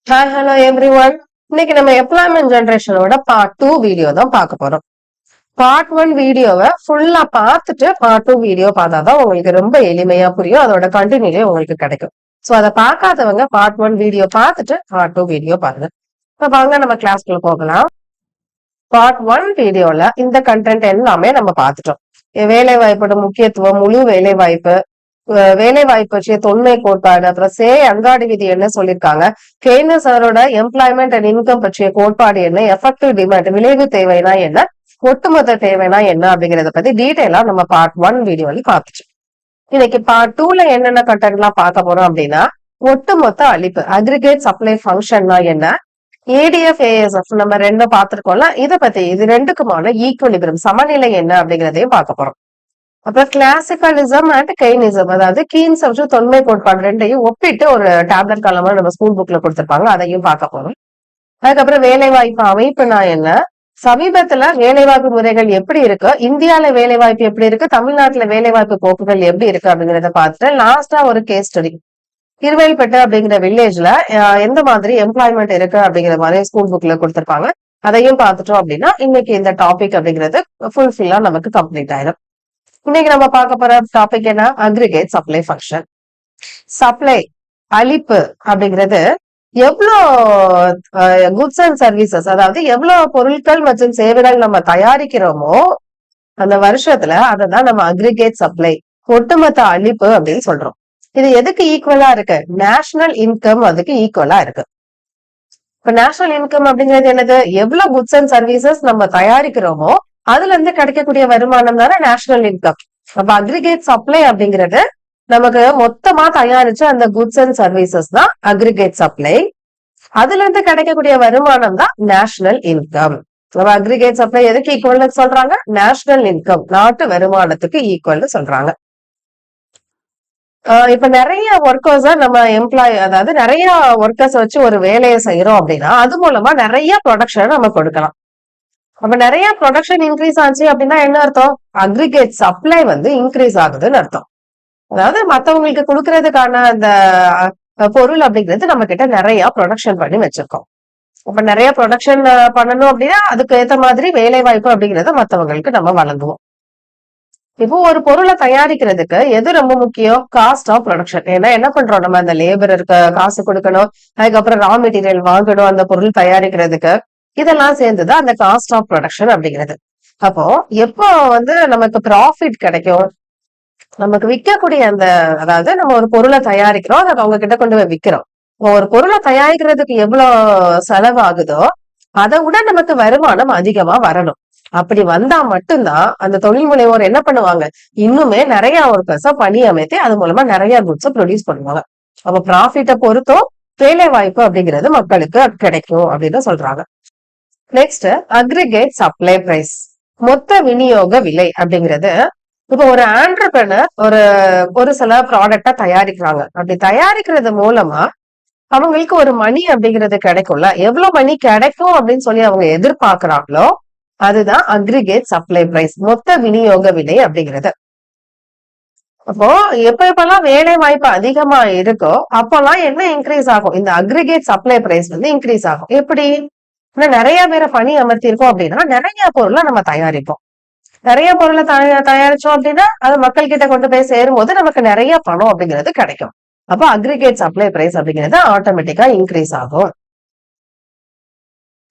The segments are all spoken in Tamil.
Hi hello every one. இன்னைக்கு நம்ம எம்ப்ளாய்மெண்ட் ஜெனரேஷனோட பார்ட் 2 வீடியோ தான் பார்க்க போறோம். பார்ட் 1 வீடியோவை ஃபுல்லா பார்த்துட்டு பார்ட் 2 வீடியோ பார்த்தாதான் உங்களுக்கு ரொம்ப எளிமையா புரியும். அதோட கண்டினியூ உங்களுக்கு கிடைக்கும். சோ அதை பார்க்காதவங்க பார்ட் 1 வீடியோ பார்த்துட்டு பார்ட் 2 வீடியோ பாருங்க. இப்ப வாங்க நம்ம கிளாஸ்க்குள்ள போகலாம். பார்ட் 1 வீடியோல இந்த கண்டென்ட் எல்லாமே நம்ம பார்த்துட்டோம். வேலை வாய்ப்போட முக்கியத்துவம், முழு வேலை வாய்ப்பு, வேலை வாய்ப்பு பற்றிய தொன்மை கோட்பாடு, அப்புறம் அங்காடி விதி என்ன சொல்லியிருக்காங்க, கெய்னஸ் அவரோட எம்ப்ளாய்மெண்ட் அண்ட் இன்கம் பற்றிய கோட்பாடு என்ன, எஃபெக்டிவ் டிமாண்ட் விளைவு தேவைனா என்ன, ஒட்டுமொத்த தேவைனா என்ன அப்படிங்கறத பத்தி டீடைலா நம்ம பார்ட் 1 வீடியோல பார்த்துச்சு. இன்னைக்கு பார்ட் 2ல என்னென்ன கண்டென்ட் எல்லாம் பார்க்க போறோம் அப்படின்னா, ஒட்டுமொத்த அளிப்பு அக்ரிகேட் சப்ளை ஃபங்க்ஷன்னா என்ன, ஏடிஎஃப் ஏஎஸ்எஃப் நம்ம ரெண்டும் பார்த்திருக்கோம்ல, இதை பத்தி இது ரெண்டுக்குமான ஈக்குவலிபிரம் சமநிலை என்ன அப்படிங்கிறதையும் பார்க்க போறோம். அப்புறம் கிளாசிக்கலிசம் அண்ட் கெய்னிசம், அதாவது கீன்ஸ் மற்றும் தொன்மை கோட்பாடு ரெண்டையும் ஒப்பிட்டு ஒரு டேப்லெட் காலமா நம்ம ஸ்கூல் புக்ல கொடுத்திருப்பாங்க, அதையும் பார்க்க போறோம். அதுக்கப்புறம் வேலை வாய்ப்பு அமைப்புனா என்ன, சமீபத்துல வேலைவாய்ப்பு முறைகள் எப்படி இருக்கு, இந்தியால வேலை வாய்ப்பு எப்படி இருக்கு, தமிழ்நாட்டுல வேலை வாய்ப்பு போக்குகள் எப்படி இருக்கு அப்படிங்கறத பார்த்துட்டு லாஸ்டா ஒரு கேஸ் ஸ்டடி திருவேல்பேட்டை அப்படிங்கிற வில்லேஜ்ல எந்த மாதிரி எம்ப்ளாய்மெண்ட் இருக்கு அப்படிங்கிற மாதிரி ஸ்கூல் புக்ல கொடுத்திருப்பாங்க, அதையும் பார்த்துட்டோம் அப்படின்னா இன்னைக்கு இந்த டாபிக் அப்படிங்கிறது ஃபுல்ஃபில்லா நமக்கு கம்ப்ளீட் ஆயிடும். இன்னைக்கு நம்ம பார்க்க போற டாபிக் என்ன, அக்ரிகேட் சப்ளை ஃபங்க்ஷன். சப்ளை அளிப்பு அப்படிங்கிறது எவ்வளோ குட்ஸ் அண்ட் சர்வீசஸ், அதாவது எவ்வளவு பொருட்கள் மற்றும் சேவைகள் நம்ம தயாரிக்கிறோமோ அந்த வருஷத்துல அததான் நம்ம அக்ரிகேட் சப்ளை, ஒட்டுமொத்த அளிப்பு அப்படின்னு சொல்றோம். இது எதுக்கு ஈக்குவலா இருக்கு, நேஷனல் இன்கம் அதுக்கு ஈக்குவலா இருக்கு. இப்ப நேஷனல் இன்கம் அப்படிங்கிறது என்னது, எவ்வளவு குட்ஸ் அண்ட் சர்வீசஸ் நம்ம தயாரிக்கிறோமோ அதுல இருந்து கிடைக்கக்கூடிய வருமானம் தானே நேஷனல் இன்கம். அப்ப அக்ரிகேட் சப்ளை அப்படிங்கிறது நமக்கு மொத்தமா தயாரிச்ச அந்த குட்ஸ் அண்ட் சர்வீசஸ் தான் அக்ரிகேட் சப்ளை. அதுல இருந்து கிடைக்கக்கூடிய வருமானம் தான் நேஷனல் இன்கம். அக்ரிகேட் சப்ளை எதுக்கு ஈக்குவல் சொல்றாங்க, நேஷனல் இன்கம், நாட்டு வருமானத்துக்கு ஈக்குவல் சொல்றாங்க. இப்ப நிறைய ஒர்க்கர்ஸ நம்ம அதாவது நிறைய ஒர்க்கர்ஸ் வச்சு ஒரு வேலையை செய்யறோம் அப்படின்னா அது மூலமா நிறைய ப்ரொடக்ஷன் நம்ம கொடுக்கலாம். அப்ப நிறைய ப்ரொடக்ஷன் இன்க்ரீஸ் ஆச்சு அப்படின்னா என்ன அர்த்தம், அக்ரிகேட் சப்ளை இன்க்ரீஸ் ஆகுதுன்னு அர்த்தம். அதாவது மத்தவங்களுக்கு கொடுக்கறதுக்கான அந்த பொருள் அப்படிங்கிறது நம்ம கிட்ட நிறைய ப்ரொடக்ஷன் பண்ணி வச்சிருக்கோம். அப்ப நிறைய ப்ரொடக்ஷன் பண்ணணும் அப்படின்னா அதுக்கு ஏத்த மாதிரி வேலை வாய்ப்பு அப்படிங்கறத மத்தவங்களுக்கு நம்ம வழங்குவோம். இப்போ ஒரு பொருளை தயாரிக்கிறதுக்கு எது ரொம்ப முக்கியம், காஸ்ட் ஆஃப் ப்ரொடக்ஷன். ஏன்னா என்ன பண்றோம், நம்ம அந்த லேபருக்கு காசு கொடுக்கணும், அதுக்கப்புறம் ரா மெட்டீரியல் வாங்கணும் அந்த பொருள் தயாரிக்கிறதுக்கு, இதெல்லாம் சேர்ந்துதான் அந்த காஸ்ட் ஆஃப் ப்ரொடக்ஷன் அப்படிங்கிறது. அப்போ எப்போ நமக்கு ப்ராஃபிட் கிடைக்கும், நமக்கு விற்கக்கூடிய அந்த, அதாவது நம்ம ஒரு பொருளை தயாரிக்கிறோம், அதை அவங்க கிட்ட கொண்டு போய் விற்கிறோம். ஒரு பொருளை தயாரிக்கிறதுக்கு எவ்வளவு செலவு ஆகுதோ அதை விட நமக்கு வருமானம் அதிகமா வரணும். அப்படி வந்தா மட்டும்தான் அந்த தொழில் முனைவோர் என்ன பண்ணுவாங்க, இன்னுமே நிறைய ஒர்க்கர்ஸ பணி அமைத்து அது மூலமா நிறைய குட்ஸ ப்ரொடியூஸ் பண்ணுவாங்க. அப்ப ப்ராஃபிட்டை பொறுத்தும் வேலை வாய்ப்பு அப்படிங்கிறது மக்களுக்கு கிடைக்கும் அப்படின்னு சொல்றாங்க. நெக்ஸ்ட் அக்ரிகேட் சப்ளை பிரைஸ், மொத்த விநியோக விலை அப்படிங்கிறது. இப்ப ஒரு ஆண்டர்பிரனர் ஒரு சில ப்ராடக்டா தயாரிக்கிறாங்க, அப்படி தயாரிக்கிறது மூலமா அவங்களுக்கு ஒரு மணி அப்படிங்கிறது கிடைக்கும்ல, எவ்வளவு மணி கிடைக்கும் அப்படின்னு சொல்லி அவங்க எதிர்பார்க்கிறாங்களோ அதுதான் அக்ரிகேட் சப்ளை பிரைஸ், மொத்த விநியோக விலை அப்படிங்கிறது. அப்போ எப்பெல்லாம் வேலை வாய்ப்பு அதிகமா இருக்கோ அப்பெல்லாம் என்ன இன்க்ரீஸ் ஆகும், இந்த அக்ரிகேட் சப்ளை பிரைஸ் இன்க்ரீஸ் ஆகும். எப்படி, நிறைய பேரை பணி அமர்த்தி இருக்கோம் அப்படின்னா நிறைய பொருளை நம்ம தயாரிப்போம். நிறைய பொருளை தயாரிச்சோம் அப்படின்னா அது மக்கள் கிட்ட கொண்டு போய் சேரும் போது நமக்கு நிறைய பணம் அப்படிங்கிறது கிடைக்கும். அப்போ அக்ரிகேட் சப்ளை பிரைஸ் அப்படிங்கிறது ஆட்டோமேட்டிக்கா இன்க்ரீஸ் ஆகும்.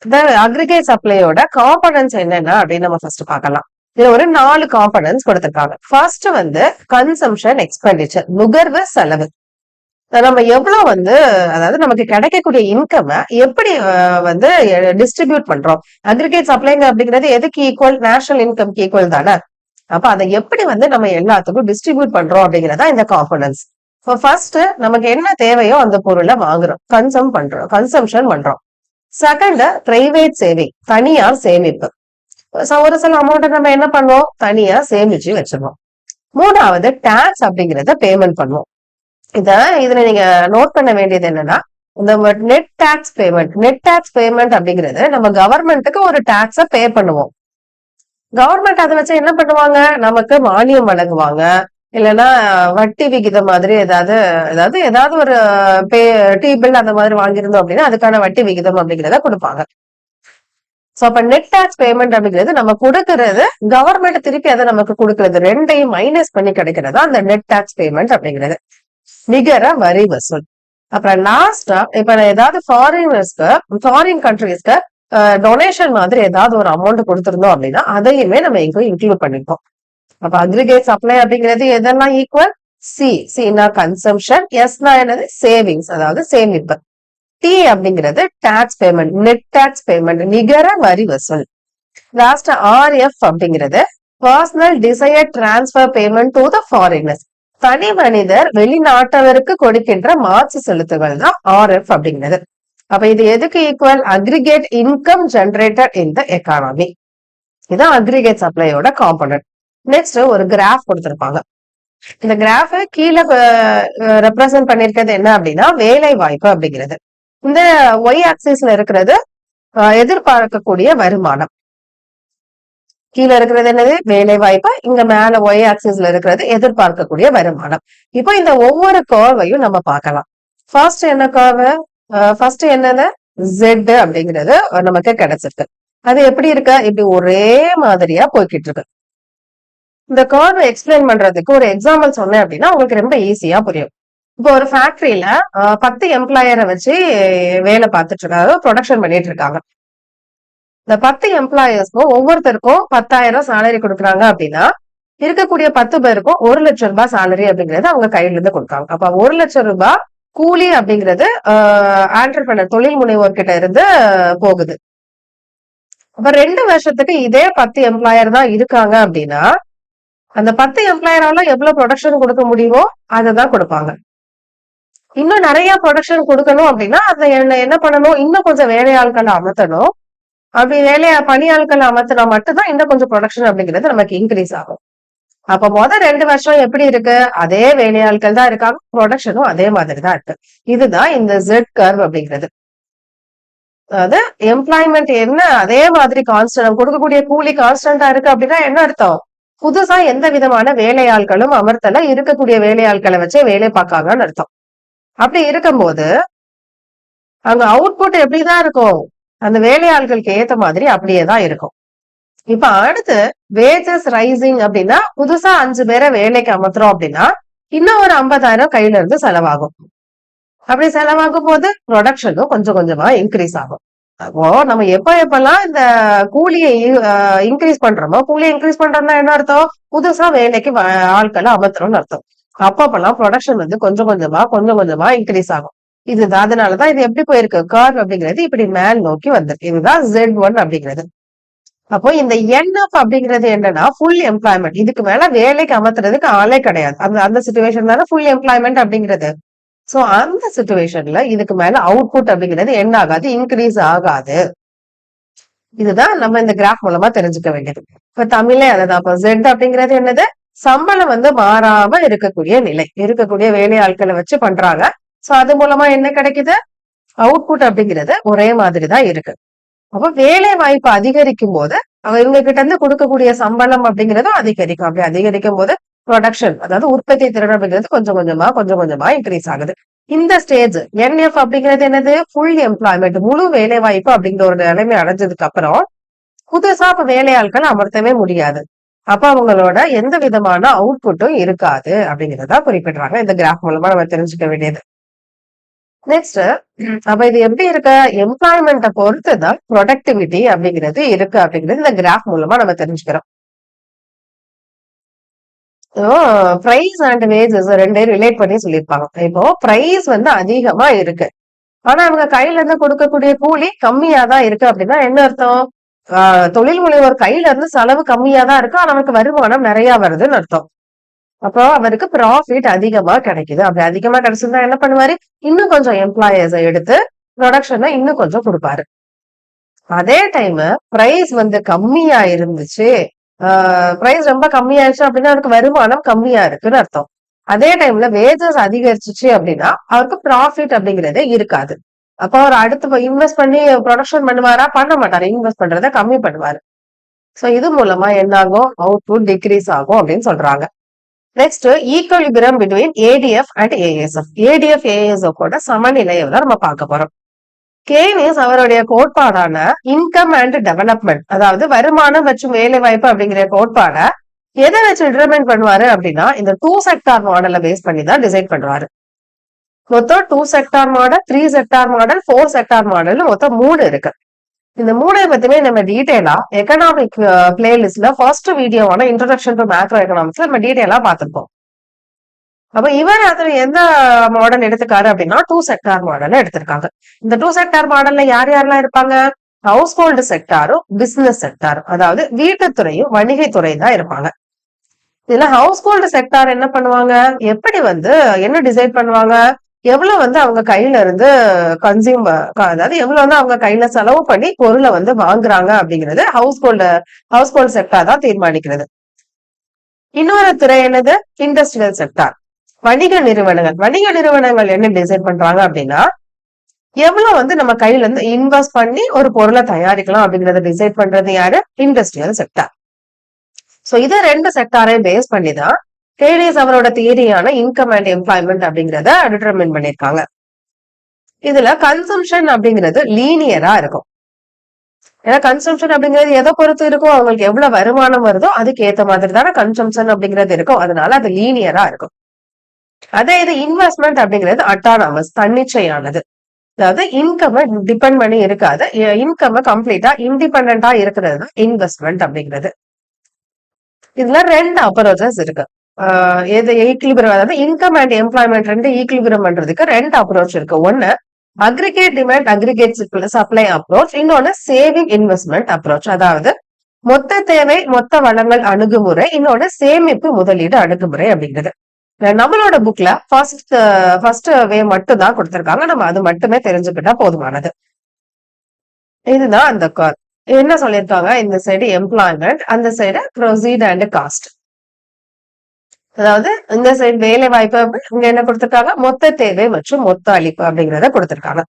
இந்த அக்ரிகேட் சப்ளையோட காம்பனன்ஸ் என்னென்ன அப்படின்னு நம்ம ஃபர்ஸ்ட் பார்க்கலாம். இதுல ஒரு 4 காம்பனன்ஸ் கொடுத்திருக்காங்க. ஃபர்ஸ்ட் கன்சம்ஷன் எக்ஸ்பெண்டிச்சர், நுகர்வு செலவு. நம்ம எவ்வளவு அதாவது நமக்கு கிடைக்கக்கூடிய இன்கம் எப்படி டிஸ்ட்ரிபியூட் பண்றோம். அக்ரிகேட் சப்ளைங்க அப்படிங்கிறது எதுக்கு ஈக்குவல், நேஷனல் இன்கம் ஈக்குவல் தானே. அப்ப அதை எப்படி நம்ம எல்லாத்துக்கும் டிஸ்ட்ரிபியூட் பண்றோம் அப்படிங்கறதா இந்த காம்பனன்ஸ். ஃபர்ஸ்ட் நமக்கு என்ன தேவையோ அந்த பொருளை வாங்குறோம், கன்சம்ஷன் பண்றோம். செகண்ட் பிரைவேட் சேவிங், தனியார் சேமிப்பு. ஒரு சில அமௌண்ட் நம்ம என்ன பண்ணுவோம், தனியா சேமிச்சு வச்சிருவோம். மூணாவது டாக்ஸ் அப்படிங்கறத பேமெண்ட் பண்ணுவோம். இதுல நீங்க நோட் பண்ண வேண்டியது என்னன்னா, இந்த நெட் டாக்ஸ் பேமெண்ட் அப்படிங்கிறது நம்ம கவர்மெண்ட்டுக்கு ஒரு டாக்ஸ பே பண்ணுவோம். கவர்மெண்ட் அதை வச்சு என்ன பண்ணுவாங்க, நமக்கு மானியம் வழங்குவாங்க, இல்லைன்னா வட்டி விகிதம் மாதிரி ஏதாவது ஒரு டீ பில் அந்த மாதிரி வாங்கியிருந்தோம் அப்படின்னா அதுக்கான வட்டி விகிதம் அப்படிங்கிறத கொடுப்பாங்க. சோ அப்ப நெட் டாக்ஸ் பேமெண்ட் அப்படிங்கிறது நம்ம கொடுக்கறது கவர்மெண்ட் திருப்பி அதை நமக்கு கொடுக்கறது ரெண்டையும் மைனஸ் பண்ணி கிடைக்கிறதா அந்த நெட் டாக்ஸ் பேமெண்ட் அப்படிங்கிறது. நிகர வரி வசூல். அப்புறம் லாஸ்டா இப்ப ஏதாவது ஃபாரின் கண்ட்ரீஸ்க்கு டொனேஷன் மாதிரி ஏதாவது ஒரு அமௌண்ட் கொடுத்திருந்தோம் அப்படின்னா அதையுமே நம்ம இங்க இன்க்ளூட் பண்ணிப்போம். அப்ப அக்ரிகேட் சப்ளை அப்படிங்கிறது எதெல்லாம் ஈக்குவல்? சினா கன்சம்ஷன், எஸ்னா என்னது? சேவிங்ஸ், அதாவது சேமிப்பு. டி அப்படிங்கிறது tax payment, net tax payment, நிகர வரி வசூல். லாஸ்ட் ஆர்எஃப் அப்படிங்கிறது personal desire transfer payment to the foreigners. தனி மனிதர் வெளிநாட்டவருக்கு கொடுக்கின்ற மாற்று செலுத்துகள் தான் ஆர்எஃப் அப்படிங்கிறது. அப்ப இது எதுக்கு equal? Aggregate income generated in the economy. இதுதான் அக்ரிகேட் சப்ளையோட காம்பனன்ட். நெக்ஸ்ட் ஒரு கிராஃப் கொடுத்திருப்பாங்க. இந்த கிராஃப் கீழே ரெப்ரசென்ட் பண்ணிருக்கிறது என்ன அப்படின்னா வேலை வாய்ப்பு அப்படிங்கிறது. இந்த ஒய் ஆக்சிஸ்ல இருக்கிறது எதிர்பார்க்கக்கூடிய வருமானம். கீழே இருக்கிறது என்னது? வேலை வாய்ப்பு. இங்க மேல ஒய் ஆக்சிஸ்ல இருக்கிறது எதிர்பார்க்கக்கூடிய வருமானம். இப்போ இந்த ஒவ்வொரு கர்வையும் நம்ம பார்க்கலாம். ஃபர்ஸ்ட் என்ன கர்வு? ஃபர்ஸ்ட் என்னது? Z அப்படிங்கிறது நமக்கு கிடைச்சிருக்கு. அது எப்படி இருக்கு? இப்படி ஒரே மாதிரியா போய்கிட்டு இருக்கு. இந்த கர்வ் எக்ஸ்பிளைன் பண்றதுக்கு ஒரு எக்ஸாம்பிள் சொன்னேன் அப்படின்னா உங்களுக்கு ரொம்ப ஈஸியா புரியும். இப்போ ஒரு ஃபேக்டரியில 10 எம்ப்ளாயரை வச்சு வேலை பார்த்துட்டு இருக்காங்க, ப்ரொடக்ஷன் பண்ணிட்டு இருக்காங்க. இந்த 10 எம்ப்ளாயர்ஸ்க்கும் ஒவ்வொருத்தருக்கும் 10,000 சேலரி கொடுக்குறாங்க அப்படின்னா இருக்கக்கூடிய 10 பேருக்கும் 1 லட்சம் ரூபாய் சேலரி அப்படிங்கறது அவங்க கையில இருந்து கொடுக்காங்க. அப்ப 1 லட்சம் ரூபாய் கூலி அப்படிங்கிறது ஆண்டர்பிரனர், தொழில் முனைவோர் கிட்ட இருந்து போகுது. அப்ப 2 வருஷத்துக்கு இதே 10 எம்ப்ளாயர் தான் இருக்காங்க அப்படின்னா அந்த 10 எம்ப்ளாயரால எவ்வளவு ப்ரொடக்ஷன் கொடுக்க முடியுமோ அதை கொடுப்பாங்க. இன்னும் நிறைய ப்ரொடக்ஷன் கொடுக்கணும் அப்படின்னா அதை என்ன பண்ணணும்? இன்னும் கொஞ்சம் வேலையாட்களை அமர்த்தணும். அப்படி பணியாட்களை அமர்த்தினா மட்டும்தான் இன்னும் கொஞ்சம் ப்ரொடக்ஷன் அப்படிங்கிறது நமக்கு இன்க்ரீஸ் ஆகும். அப்ப 2 வருஷம் எப்படி இருக்கு? அதே வேலையாட்கள் தான் இருக்காங்க, ப்ரொடக்ஷனும் அதே மாதிரி தான் இருக்கு. இதுதான் இந்த Z கர்வ் அப்படிங்கிறது. அதாவது எம்ப்ளாய்மெண்ட் என்ன அதே மாதிரி கான்ஸ்டன்ட், கொடுக்கக்கூடிய கூலி கான்ஸ்டன்டா இருக்கு அப்படின்னா என்ன அர்த்தம்? புதுசா எந்த விதமான வேலையாட்களும் அமர்த்தல, இருக்கக்கூடிய வேலையாட்களை வச்சே வேலை பார்க்காங்கன்னு அர்த்தம். அப்படி இருக்கும்போது அங்க அவுட்புட் எப்படிதான் இருக்கும்? அந்த வேலையாட்களுக்கு ஏத்த மாதிரி அப்படியேதான் இருக்கும். இப்ப அடுத்து வேஜஸ் ரைசிங் அப்படின்னா புதுசா 5 பேரை வேலைக்கு அமர்த்துறோம் அப்படின்னா இன்னும் ஒரு 50,000 கையில இருந்து செலவாகும். அப்படி செலவாகும் போது ப்ரொடக்ஷனும் கொஞ்சம் கொஞ்சமா இன்க்ரீஸ் ஆகும். அப்போ நம்ம எப்பெல்லாம் இந்த கூலியை இன்க்ரீஸ் பண்றோமோ, கூலியை இன்க்ரீஸ் பண்றோம்னா என்ன அர்த்தம்? புதுசா வேலைக்கு ஆட்களை அமர்த்துறோம்னு அர்த்தம். அப்பெல்லாம் ப்ரொடக்ஷன் கொஞ்சம் கொஞ்சமா இன்க்ரீஸ் ஆகும். இதுதான், அதனாலதான் இது எப்படி போயிருக்கு? கர்வ் அப்படிங்கிறது இப்படி மேல் நோக்கி வந்திருக்கு. இதுதான் Z1 அப்படிங்கிறது. அப்போ இந்த NF அப்படிங்கிறது என்னன்னா ஃபுல் எம்ப்ளாய்மெண்ட். இதுக்கு மேல வேலைக்கு அமர்த்துறதுக்கு ஆளே கிடையாது. அந்த சிச்சுவேஷன் தானே ஃபுல் எம்ப்ளாய்மெண்ட் அப்படிங்கிறது. சோ அந்த சிச்சுவேஷன்ல இதுக்கு மேல அவுட்புட் அப்படிங்கிறது என்ன ஆகாது? இன்க்ரீஸ் ஆகாது. இதுதான் நம்ம இந்த கிராஃப் மூலமா தெரிஞ்சுக்க வேண்டியது. இப்ப தமிழே அதுதான். இப்ப Z அப்படிங்கிறது என்னது? சம்பளம் மாறாம இருக்கக்கூடிய நிலை, இருக்கக்கூடிய வேலையாட்களை வச்சு பண்றாங்க. சோ அது மூலமா என்ன கிடைக்குது? அவுட்புட் அப்படிங்கிறது ஒரே மாதிரிதான் இருக்கு. அப்ப வேலை வாய்ப்பு அதிகரிக்கும் போது இவங்க கிட்ட இருந்து கொடுக்கக்கூடிய சம்பளம் அப்படிங்கிறதும் அதிகரிக்கும். அப்படி அதிகரிக்கும் போது ப்ரொடக்ஷன், அதாவது உற்பத்தி திறன் அப்படிங்கிறது கொஞ்சம் கொஞ்சமா இன்க்ரீஸ் ஆகுது. இந்த ஸ்டேஜ் NF அப்படிங்கிறது என்னது? ஃபுல் எம்ப்ளாய்மெண்ட், முழு வேலை வாய்ப்பு அப்படிங்கிற ஒரு நிலைமை அடைஞ்சதுக்கு அப்புறம் புதுசா இப்ப வேலையாட்கள் அமர்த்தவே முடியாது. அப்ப அவங்களோட எந்த விதமான அவுட்புட்டும் இருக்காது அப்படிங்கிறதா குறிப்பிடுறாங்க இந்த கிராஃப் மூலமா நம்ம தெரிஞ்சுக்க வேண்டியது. நெக்ஸ்ட், அப்ப இது எப்படி இருக்கு? எம்ப்ளாய்மெண்ட்டை பொறுத்துதான் ப்ரொடக்டிவிட்டி அப்படிங்கிறது இருக்கு அப்படிங்கிறது இந்த கிராஃப் மூலமா நம்ம தெரிஞ்சுக்கிறோம். பிரைஸ் அண்ட் வேஜஸ் ரெண்டையும் ரிலேட் பண்ணி சொல்லியிருப்பாங்க. இப்போ பிரைஸ் அதிகமா இருக்கு, ஆனா அவங்க கையில இருந்து கொடுக்கக்கூடிய கூலி கம்மியா தான் இருக்கு அப்படின்னா என்ன அர்த்தம்? தொழில் முனைவோர் கையில இருந்து செலவு கம்மியா தான் இருக்கு, ஆனா நமக்கு வருமானம் நிறைய வருதுன்னு அர்த்தம். அப்போ அவருக்கு ப்ராஃபிட் அதிகமா கிடைக்குது. அப்படி அதிகமா கிடைச்சிருந்தா என்ன பண்ணுவாரு? இன்னும் கொஞ்சம் எம்ப்ளாயர்ஸை எடுத்து ப்ரொடக்ஷனை இன்னும் கொஞ்சம் கொடுப்பாரு. அதே டைம் பிரைஸ் கம்மியா இருந்துச்சு, பிரைஸ் ரொம்ப கம்மியாயிருச்சு அப்படின்னா அவருக்கு வருமானம் கம்மியா இருக்குன்னு அர்த்தம். அதே டைம்ல வேஜஸ் அதிகரிச்சிச்சு அப்படின்னா அவருக்கு ப்ராஃபிட் அப்படிங்கிறதே இருக்காது. அப்ப அவர் அடுத்து இன்வெஸ்ட் பண்ணி ப்ரொடக்ஷன் பண்ணுவாரா? பண்ண மாட்டாரு, இன்வெஸ்ட் பண்றதை கம்மி பண்ணுவாரு. சோ இது மூலமா என்ன ஆகும்? அவுட்புட் டிக்ரீஸ் ஆகும் அப்படின்னு சொல்றாங்க. Next equilibrium between ATF and ASF. ATF ASF ஓட சமநிலையை தான் நம்ம பார்க்க போறோம். கேனிஸ் அவருடைய கோட்பாடான இன்கம் அண்ட் டெவலப்மெண்ட், அதாவது வருமானம் மற்றும் வேலை வாய்ப்பு அப்படிங்கிற கோட்பாட எதை வச்சு டிட்டர்மைன் பண்ணுவாரு அப்படின்னா இந்த 2 செக்டார் மாடலை பேஸ் பண்ணி தான் டிசைட் பண்ணுவாரு. மொத்தம் 2 sector model, 3 sector model, 4 sector model, மொத்தம் 3 இருக்கு. இந்த 3 பத்தியுமே நம்ம டீடைலா எக்கனாமிக் பிளேலிஸ்ட்ல ஃபர்ஸ்ட் வீடியோவான இன்ட்ரோடக்ஷன் டு மேக்ரோ எக்கனாமிக்ஸ்ல நம்ம டீடைலா பார்த்திருப்போம். அப்ப இவர் அதுல எந்த மாடல் எடுத்துக்காரு அப்படின்னா 2 செக்டார் மாடல் எடுத்திருக்காங்க. இந்த 2 செக்டார் மாடல்ல யார் யாரெல்லாம் இருப்பாங்க? ஹவுஸ் ஹோல்டு செக்டாரும் பிசினஸ் செக்டாரும், அதாவது வீட்டுத்துறையும் வணிகத்துறை தான் இருப்பாங்க. இதுல ஹவுஸ் ஹோல்டு செக்டார் என்ன பண்ணுவாங்க, எப்படி என்ன டிசைட் பண்ணுவாங்க, எவ்வளவு அவங்க கையில இருந்து கன்சியூம், அதாவது எவ்வளவு அவங்க கையில செலவு பண்ணி பொருளை வாங்குறாங்க அப்படிங்கிறது ஹவுஸ் ஹோல்டு செக்டார் தான் தீர்மானிக்கிறது. இன்னொரு துறை என்னது? இண்டஸ்ட்ரியல் செக்டார், வணிக நிறுவனங்கள் என்ன டிசைட் பண்றாங்க அப்படின்னா எவ்வளவு நம்ம கையில இருந்து இன்வெஸ்ட் பண்ணி ஒரு பொருளை தயாரிக்கலாம் அப்படிங்கறத டிசைட் பண்றது யாரு? Industrial sector. சோ இது 2 செக்டாரை பேஸ் பண்ணிதான் கேனிஸ் அவரோட தியரியான இன்கம் அண்ட் எம்ப்ளாய்மெண்ட் அப்படிங்கறத டிட்டர்மின் பண்ணிருக்காங்க. இதுல கன்சம்ஷன் அப்படிங்கிறது லீனியரா இருக்கும். ஏன்னா கன்சம்ஷன் அப்படிங்கிறது எதை பொறுத்து இருக்கும், அவங்களுக்கு எவ்வளவு வருமானம் வருதோ அதுக்கு ஏத்த மாதிரி தானே கன்சம்ஷன் அப்படிங்கிறது இருக்கும். அதனால அது லீனியரா இருக்கும். அதே இது இன்வெஸ்ட்மெண்ட் அப்படிங்கிறது அட்டானமஸ், தன்னிச்சையானது. அதாவது இன்கம் டிபெண்ட் பண்ணி இருக்காது, இன்கம் கம்ப்ளீட்டா இண்டிபெண்டா இருக்கிறது தான் இன்வெஸ்ட்மெண்ட் அப்படிங்கிறது. இதுல 2 அப்ரோச்சஸ் இருக்கு. ஈக்குலிபிரம், அதாவது இன்கம் அண்ட் எம்ப்ளாய்மெண்ட் 2 ஈக்குலிபிரம் பண்றதுக்கு 2 அப்ரோச் இருக்கு. ஒன்னு aggregate demand aggregate supply approach, இன்னொன்னு சேவிங் இன்வெஸ்ட்மெண்ட் அப்ரோச், அதாவது மொத்த தேவை மொத்த வளங்கள் அணுகுமுறை, இன்னொன்னு சேமிப்பு முதலீடு அணுகுமுறை அப்படிங்கிறது. நம்மளோட புக்ல ஃபர்ஸ்ட் வே மட்டும் தான் கொடுத்திருக்காங்க. நம்ம அது மட்டுமே தெரிஞ்சுக்கிட்டா போதுமானது. இதுதான் அந்த கார். என்ன சொல்லியிருக்காங்க, இந்த சைடு எம்ப்ளாய்மெண்ட், அந்த சைடு ப்ரொசீட் அண்ட் காஸ்ட். அதாவது இந்த சைடு வேலை வாய்ப்பு, இங்க என்ன கொடுத்திருக்காங்க, மொத்த தேவை மற்றும் மொத்த அளிப்பு அப்படிங்கறத கொடுத்திருக்காங்க.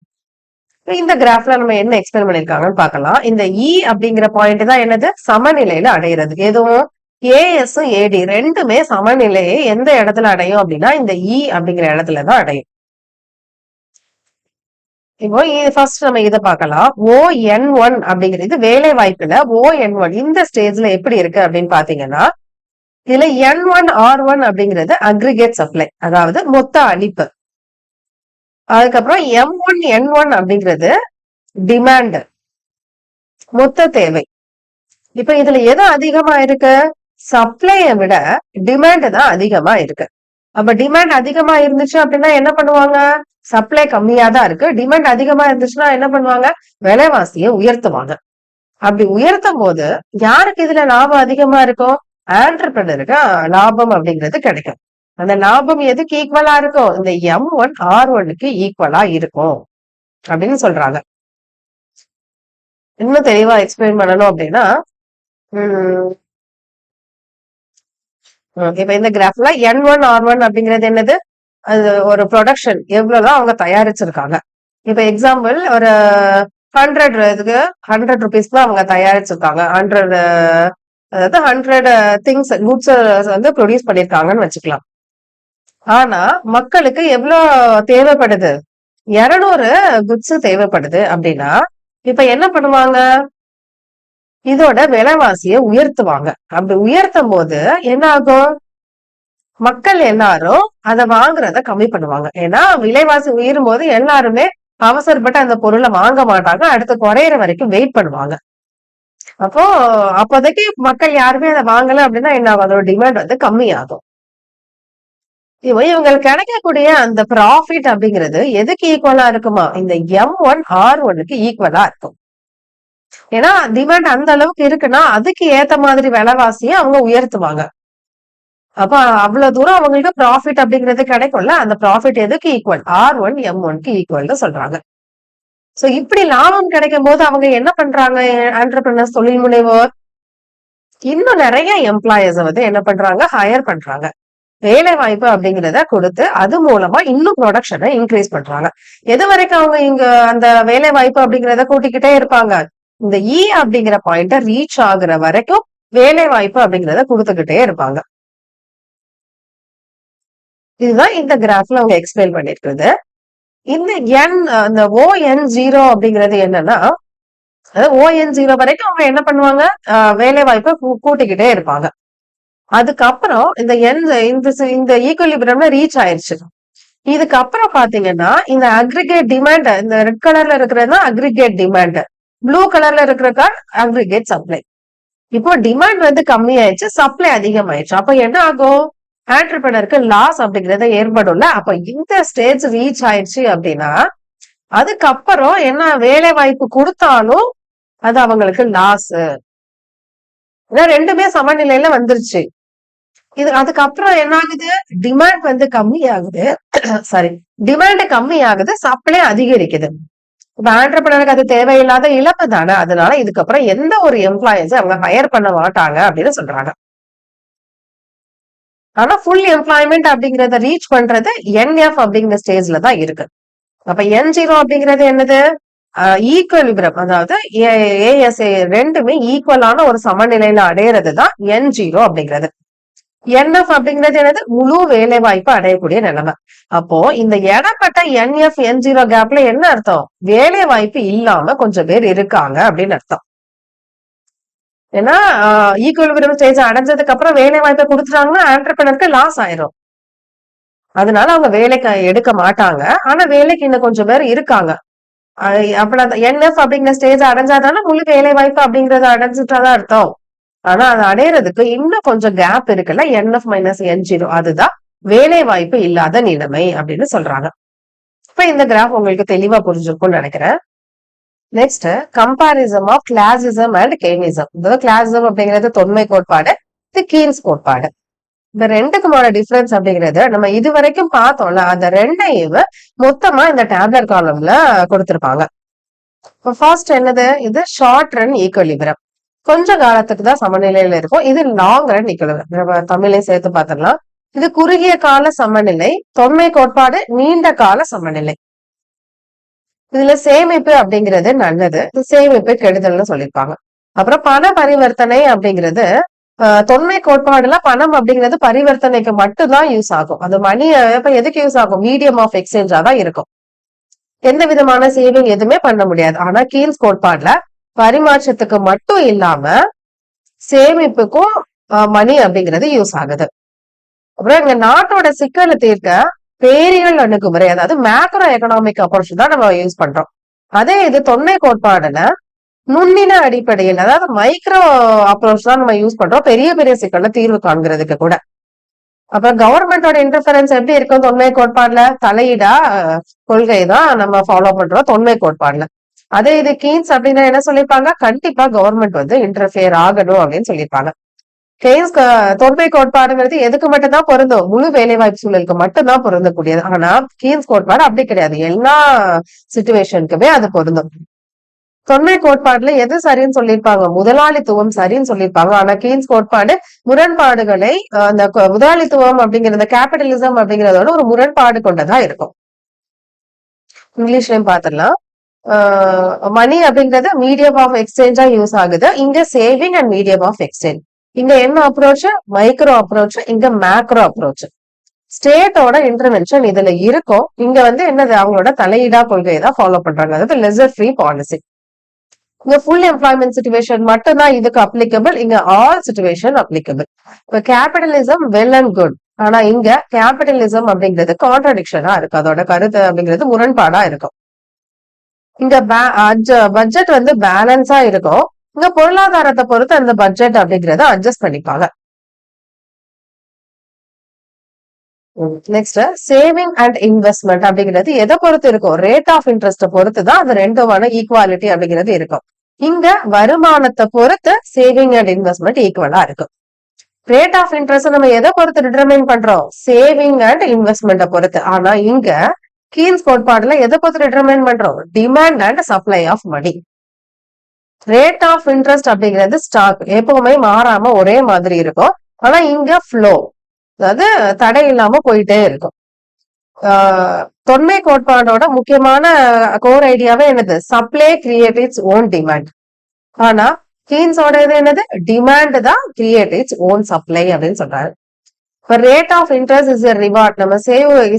இந்த கிராஃப்ல நம்ம என்ன எக்ஸ்பிளைன் பண்ணிருக்காங்கன்னு பார்க்கலாம். இந்த இ அப்படிங்கிற பாயிண்ட் தான் என்னது, சமநிலையில அடையிறது. எதுவும் ஏஎஸும் ஏடி ரெண்டுமே சமநிலையை எந்த இடத்துல அடையும் அப்படின்னா இந்த இ அப்படிங்கிற இடத்துலதான் அடையும். இப்போ ஃபர்ஸ்ட் நம்ம இதை பார்க்கலாம். ON1 அப்படிங்கிறது வேலை வாய்ப்புல ON1 இந்த ஸ்டேஜ்ல எப்படி இருக்கு அப்படின்னு பாத்தீங்கன்னா, இதுல N1R1 அப்படிங்கிறது அக்ரிகேட் சப்ளை, அதாவது மொத்த அளிப்பு. அதுக்கப்புறம் M1N1 அப்படிங்கிறது டிமாண்ட், மொத்த தேவை. இப்ப இதுல எது அதிகமா இருக்கு, சப்ளையை விட டிமாண்ட் தான் அதிகமா இருக்கு. அப்ப டிமாண்ட் அதிகமா இருந்துச்சு அப்படின்னா என்ன பண்ணுவாங்க, சப்ளை கம்மியா தான் இருக்கு. டிமாண்ட் அதிகமா இருந்துச்சுன்னா என்ன பண்ணுவாங்க, விலைவாசியை உயர்த்துவாங்க. அப்படி உயர்த்தும் போது யாருக்கு இதுல லாபம் அதிகமா இருக்கும், ஆண்டர்பிரனருக்கு லாபம் அப்படிங்கிறது கிடைக்கும். அந்த லாபம் எதுக்கு ஈக்குவலா இருக்கும், இந்த M1R1க்கு ஈக்குவலா இருக்கும் அப்படின்னு சொல்றாங்க. இன்னும் தெளிவா எக்ஸ்பிளைன் பண்ணணும் அப்படின்னா, இப்ப இந்த கிராஃப்ல N1R1 அப்படிங்கிறது என்னது, அது ஒரு ப்ரொடக்ஷன், எவ்வளவுதான் அவங்க தயாரிச்சிருக்காங்க. இப்ப எக்ஸாம்பிள் ஒரு 100 rupees அவங்க தயாரிச்சிருக்காங்க. 100 திங்ஸ் குட்ஸ் ப்ரொடியூஸ் பண்ணிருக்காங்கன்னு வச்சுக்கலாம். ஆனா மக்களுக்கு எவ்வளவு தேவைப்படுது, 200 குட்ஸ் தேவைப்படுது அப்படின்னா இப்ப என்ன பண்ணுவாங்க, இதோட விலைவாசியை உயர்த்துவாங்க. அப்படி உயர்த்தும் போது என்ன ஆகும், மக்கள் எல்லாரும் அதை வாங்குறத கம்மி பண்ணுவாங்க. ஏன்னா விலைவாசி உயரும் போது எல்லாருமே அவசரப்பட்டு அந்த பொருளை வாங்க மாட்டாங்க, அடுத்து குறையிற வரைக்கும் வெயிட் பண்ணுவாங்க. அப்போ அப்போதைக்கு மக்கள் யாருமே அதை வாங்கல அப்படின்னா என்ன ஆகும், அதோட டிமாண்ட் கம்மியாகும். இவங்களுக்கு கிடைக்கக்கூடிய அந்த ப்ராஃபிட் அப்படிங்கிறது எதுக்கு ஈக்குவலா இருக்குமா, இந்த M1R1க்கு ஈக்குவலா இருக்கும். ஏன்னா டிமாண்ட் அந்த அளவுக்கு இருக்குன்னா அதுக்கு ஏத்த மாதிரி விலைவாசியை அவங்க உயர்த்துவாங்க. அப்ப அவ்வளவு தூரம் அவங்களுக்கு ப்ராஃபிட் அப்படிங்கிறது கிடைக்கும்ல, அந்த ப்ராஃபிட் எதுக்கு ஈக்குவல், R1 M1க்கு ஈக்குவல் சொல்றாங்க. சோ இப்படி லாபம் கிடைக்கும் போது அவங்க என்ன பண்றாங்க, ஆண்டர்பிரினர்ஸ் தொழில் முனைவோர் இன்னும் நிறைய எம்ப்ளாயர்ஸ் என்ன பண்றாங்க, ஹையர் பண்றாங்க. வேலை வாய்ப்பு அப்படிங்கிறத கொடுத்து அது மூலமா இன்னும் ப்ரொடக்ஷனை இன்க்ரீஸ் பண்றாங்க. எது வரைக்கும் அவங்க இங்க அந்த வேலை வாய்ப்பு அப்படிங்கிறத கூட்டிக்கிட்டே இருப்பாங்க, இந்த இ அப்படிங்கிற பாயிண்ட ரீச் ஆகுற வரைக்கும் வேலை வாய்ப்பு அப்படிங்கிறத கொடுத்துக்கிட்டே இருப்பாங்க. இதுதான் இந்த கிராஃப்ல அவங்க எக்ஸ்பிளைன் பண்ணிருக்கிறது. இந்த இந்த ON0 அப்படிங்கிறது என்னன்னா, ON0 வரைக்கும் அவங்க என்ன பண்ணுவாங்க, வேலை வாய்ப்பை கூட்டிக்கிட்டே இருப்பாங்க. அதுக்கப்புறம் இந்த ஈக்குவலிபிரியம்ல ரீச் ஆயிருச்சு. இதுக்கப்புறம் பாத்தீங்கன்னா இந்த அக்ரிகேட் டிமாண்ட், இந்த ரெட் கலர்ல இருக்கிறது அக்ரிகேட் டிமாண்ட், ப்ளூ கலர்ல இருக்கிற அக்ரிகேட் சப்ளை. இப்போ டிமாண்ட் வந்து கம்மி ஆயிடுச்சு, சப்ளை அதிகமாயிடுச்சு. அப்ப என்ன ஆகும், ஆண்டர்பிரனருக்கு லாஸ் அப்படிங்கறத ஏற்படும்ல. அப்ப இந்த ஸ்டேஜ் ரீச் ஆயிடுச்சு அப்படின்னா அதுக்கப்புறம் என்ன வேலை வாய்ப்பு கொடுத்தாலும் அது அவங்களுக்கு லாஸ். ரெண்டுமே சமநிலையில வந்துருச்சு. அதுக்கப்புறம் என்ன ஆகுது, டிமாண்ட் வந்து கம்மி ஆகுது. சாரி, டிமாண்ட் கம்மி ஆகுது, சப்ளை அதிகரிக்குது. இப்ப ஆண்டர்பிரனருக்கு அது தேவையில்லாத இழப்பு தானே. அதனால இதுக்கப்புறம் எந்த ஒரு எம்ப்ளாயிஸ் அவங்க ஹையர் பண்ண மாட்டாங்க அப்படின்னு சொல்றாங்க. ஆனா ஃபுல் எம்ப்ளாய்மெண்ட் அப்படிங்கறத ரீச் பண்றது NF அப்படிங்கிற ஸ்டேஜ்ல தான் இருக்கு. அப்ப N0 அப்படிங்கிறது என்னது, ஈக்குவலிபிரம், அதாவது ASA ரெண்டுமே ஈக்குவலான ஒரு சமநிலையில அடையிறதுதான் N0 அப்படிங்கிறது. NF அப்படிங்கிறது என்னது, முழு வேலை வாய்ப்பு அடையக்கூடிய நிலைமை. அப்போ இந்த இடப்பட்ட NF N0 கேப்ல என்ன அர்த்தம், வேலை வாய்ப்பு இல்லாம கொஞ்சம் பேர் இருக்காங்க அப்படின்னு அர்த்தம். ஏன்னா ஈக்குவலிபிரியம் ஸ்டேஜ் அடைஞ்சதுக்கு அப்புறம் வேலை வாய்ப்பை கொடுத்துட்டாங்கன்னா ஆண்டர்பிரனருக்கு லாஸ் ஆயிரும். அதனால அவங்க வேலைக்கு எடுக்க மாட்டாங்க. ஆனா வேலைக்கு இன்னும் கொஞ்சம் பேர் இருக்காங்க. அப்ப NF அப்படிங்கிற ஸ்டேஜ் அடைஞ்சாதானே முழு வேலை வாய்ப்பு அப்படிங்கறத அடைஞ்சிட்டாதான் அர்த்தம். ஆனா அதை அடையிறதுக்கு இன்னும் கொஞ்சம் கேப் இருக்குல்ல, NF - N0, அதுதான் வேலை வாய்ப்பு இல்லாத நிலைமை அப்படின்னு சொல்றாங்க. இப்ப இந்த கிராஃப் உங்களுக்கு தெளிவா புரிஞ்சிருக்கும்னு நினைக்கிறேன். Next, comparison of classicism and Keynesism. Classicism அப்படிங்கிறது தொன்மை கோட்பாடு, இது கீன்ஸ் கோட்பாடு. இந்த ரெண்டுக்குமான டிஃபரன்ஸ் அப்படிங்கிறது நம்ம இது வரைக்கும் பார்த்தோம்ல, அந்த ரெண்டையும் மொத்தமா இந்த டேப்லெட் காலம்ல கொடுத்திருப்பாங்க. ஃபர்ஸ்ட் என்னது, இது ஷார்ட் ரன் ஈக்குவலிபிரம், கொஞ்ச காலத்துக்கு தான் சமநிலையில இருக்கும். இது லாங் ரன் ஈக்குவலிபிரம், நம்ம தமிழையும் சேர்த்து பார்த்திடலாம். இது குறுகிய கால சமநிலை, தொன்மை கோட்பாடு நீண்ட கால சமநிலை. இதுல சேமிப்பு அப்படிங்கிறது நல்லது, சேமிப்பு கெடுதல்னு சொல்லியிருப்பாங்க. அப்புறம் பண பரிவர்த்தனை அப்படிங்கிறது தொன்மை கோட்பாடுல பணம் அப்படிங்கிறது பரிவர்த்தனைக்கு மட்டும்தான் யூஸ் ஆகும். அது மணி இப்ப எதுக்கு யூஸ் ஆகும், மீடியம் ஆஃப் எக்ஸ்சேஞ்சா தான் இருக்கும். எந்த விதமான சேவிங் எதுவுமே பண்ண முடியாது. ஆனா கீன்ஸ் கோட்பாடுல பரிமாற்றத்துக்கு மட்டும் இல்லாம சேமிப்புக்கும் மணி அப்படிங்கிறது யூஸ் ஆகுது. அப்புறம் எங்க நாட்டோட சிக்கலை தீர்க்க பேரியல் அணுகுமுறை, அதாவது மேக்ரோ எக்கனாமிக் அப்ரோச் தான் நம்ம யூஸ் பண்றோம். அதே இது தொன்மை கோட்பாடுல நுண்ணின அடிப்படையில், அதாவது மைக்ரோ அப்ரோச் தான் நம்ம யூஸ் பண்றோம் பெரிய பெரிய சிக்கல்ல தீர்வு காண்கிறதுக்கு கூட. அப்புறம் கவர்மெண்டோட இன்டர்ஃபரன்ஸ் எப்படி இருக்கும் தொன்மை கோட்பாடுல, தலையிடா கொள்கை தான் நம்ம ஃபாலோ பண்றோம் தொன்மை கோட்பாடுல. அதே இது கீன்ஸ் அப்படின்னா என்ன சொல்லியிருப்பாங்க, கண்டிப்பா கவர்மெண்ட் வந்து இன்டர்ஃபியர் ஆகணும் அப்படின்னு சொல்லியிருப்பாங்க. கெய்ன்ஸ் தொன்மை கோட்பாடுங்கிறது எதுக்கு மட்டும்தான் பொருந்தும், முழு வேலை வாய்ப்பு சூழலுக்கு மட்டும்தான் பொருந்தக்கூடியது. ஆனா கீன்ஸ் கோட்பாடு அப்படி கிடையாது, எல்லா சிச்சுவேஷனுக்குமே அது பொருந்தும். தொன்மை கோட்பாடுல எது சரின்னு சொல்லியிருப்பாங்க, முதலாளித்துவம் சரின்னு சொல்லியிருப்பாங்க. ஆனா கீன்ஸ் கோட்பாடு முரண்பாடுகளை, அந்த முதலாளித்துவம் அப்படிங்கிற கேபிட்டலிசம் அப்படிங்கறதோட ஒரு முரண்பாடு கொண்டதா இருக்கும். இங்கிலீஷ்லயும் பாத்திரலாம். மணி அப்படிங்கறது மீடியம் ஆஃப் எக்ஸ்சேஞ்சா யூஸ் ஆகுது. இங்க saving and medium of exchange. இங்க என்ன அப்ரோச், மைக்ரோ அப்ரோச், இங்க மேக்ரோ அப்ரோச். ஸ்டேட்டோட இன்டர்வென்ஷன் இதுல இருக்கும். இங்க வந்து என்னது, அவங்களோட தலையீடா கொள்கையை தான் ஃபாலோ பண்றாங்க, அதாவது லெசர் ஃப்ரீ பாலிசி. இங்க ஃபுல் எம்ப்ளாய்மெண்ட் சிச்சுவேஷன் மட்டும் தான் இதுக்கு அப்ளிகபிள், இங்க ஆல் சிச்சுவேஷன் அப்ளிகபிள். இப்ப கேபிட்டலிசம் வெல் அண்ட் குட், ஆனா இங்க கேபிட்டலிசம் அப்படிங்கிறது கான்ட்ரடிக்ஷனா இருக்கு, அதோட கருத்து அப்படிங்கிறது முரண்பாடா இருக்கும். இங்க பட்ஜெட் வந்து பேலன்ஸா இருக்கும், இங்க பொருளாதாரத்தை பொறுத்து அந்த பட்ஜெட் அப்படிங்கறத அட்ஜஸ்ட் பண்ணிப்பாங்க. நெக்ஸ்ட், சேவிங் அண்ட் இன்வெஸ்ட்மெண்ட் அப்படிங்கிறது எதை பொறுத்து இருக்கும், ரேட் ஆஃப் இன்ட்ரெஸ்ட் பொறுத்து தான் அது ரெண்டுமான ஈக்குவாலிட்டி அப்படிங்கிறது இருக்கும். இங்க வருமானத்தை பொறுத்து சேவிங் அண்ட் இன்வெஸ்ட்மெண்ட் ஈக்குவலா இருக்கும். ரேட் ஆஃப் இன்ட்ரெஸ்ட் நம்ம எதை பொறுத்து டிட்டர்மைன் பண்றோம், சேவிங் அண்ட் இன்வெஸ்ட்மெண்ட்டை பொறுத்து. ஆனா இங்க கீன்ஸ் கோட்பாடுல எதை பொறுத்து டிட்டர்மைன் பண்றோம், demand and supply of money. Rate of interest அப்படிங்கிறது ஸ்டாக், எப்பவுமே மாறாம ஒரே மாதிரி இருக்கும். ஆனா இங்க ஃப்ளோ, அதாவது தடை இல்லாம போயிட்டே இருக்கும். தொன்மை கோட்பாடோட முக்கியமான கோர் ஐடியாவே என்னது, supply create its own demand. ஆனா கீன்ஸோட இது என்னது, டிமாண்ட் தான் கிரியேட் இட்ஸ் ஓன் சப்ளை அப்படின்னு சொல்றாரு. இப்ப rate of interest is a reward. நம்ம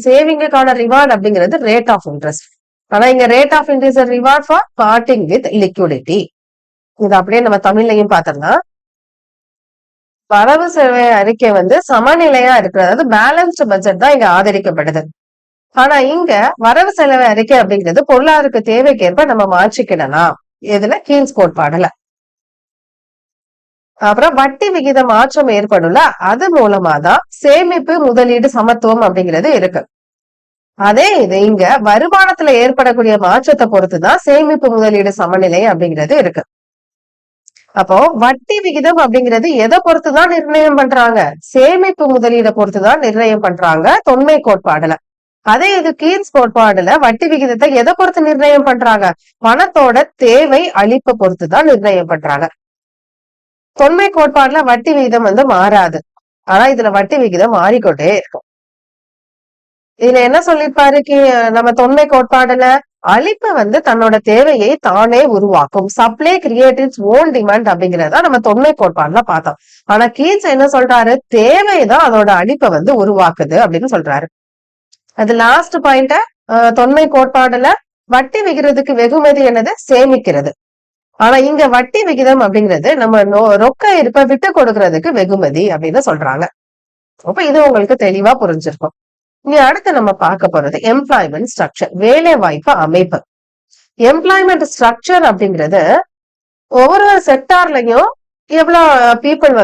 சேவிங்குக்கான ரிவார்ட் அப்படிங்கிறது ரேட் ஆஃப் இன்ட்ரெஸ்ட். ஆனா இங்க rate of interest reward for parting with liquidity. இது அப்படியே நம்ம தமிழ்லையும் பார்த்தோம்னா, வரவு செலவு அறிக்கை சமநிலையா இருக்கு, அதாவது பேலன்ஸ்டு பட்ஜெட் தான் இங்க ஆதரிக்கப்படுது. ஆனா இங்க வரவு செலவு அறிக்கை அப்படிங்கிறது பொருளாதார தேவைக்கேற்ப நம்ம மாற்றிக்கிடலாம். இதுல கீன்ஸ் கோட்பாடுல அப்புறம் வட்டி விகித மாற்றம் ஏற்படும்ல, அது மூலமா தான் சேமிப்பு முதலீடு சமத்துவம் அப்படிங்கிறது இருக்கு. அதே இது இங்க வருமானத்துல ஏற்படக்கூடிய மாற்றத்தை பொறுத்துதான் சேமிப்பு முதலீடு சமநிலை அப்படிங்கிறது இருக்கு. அப்போ வட்டி விகிதம் அப்படிங்கிறது எதை பொறுத்துதான் நிர்ணயம் பண்றாங்க? சேமிப்பு முதலீடை பொறுத்துதான் நிர்ணயம் பண்றாங்க தொன்மை கோட்பாடுல. அதே இது கீன்ஸ் கோட்பாடுல வட்டி விகிதத்தை எதை பொறுத்து நிர்ணயம் பண்றாங்க? பணத்தோட தேவை அளிப்பை பொறுத்துதான் நிர்ணயம் பண்றாங்க. தொன்மை கோட்பாடுல வட்டி விகிதம் மாறாது. ஆனா இதுல வட்டி விகிதம் மாறிக்கொண்டே இருக்கும். இதுல என்ன சொல்லிருப்பாரு நம்ம தொன்மை கோட்பாடுல? அளிப்பு தன்னோட தேவையை தானே உருவாக்கும். Supply create its own demand அப்படிங்கறத நம்ம தொன்மை கோட்பாடுல பார்த்தோம். ஆனா கீன்ஸ் என்ன சொல்றாரு? தேவைதான் அதோட அளிப்பை உருவாக்குது அப்படின்னு சொல்றாரு. அது லாஸ்ட் பாயிண்ட தொன்மை கோட்பாடுல வட்டி விகிறதுக்கு வெகுமதி என்னது? சேமிக்கிறது. ஆனா இங்க வட்டி விகிதம் அப்படிங்கிறது நம்ம ரொக்க இருப்ப விட்டு கொடுக்கறதுக்கு வெகுமதி அப்படின்னு சொல்றாங்க. அப்ப இது உங்களுக்கு தெளிவா புரிஞ்சிருக்கும். இனி அடுத்து நம்ம பார்க்க போறது எம்ப்ளாய்மெண்ட் ஸ்ட்ரக்சர், வேலை வாய்ப்பு அமைப்பு. எம்ப்ளாய்மெண்ட் ஸ்ட்ரக்சர் அப்படிங்கிறது ஒவ்வொரு செக்டார்லயும் எவ்வளவு பீப்புள்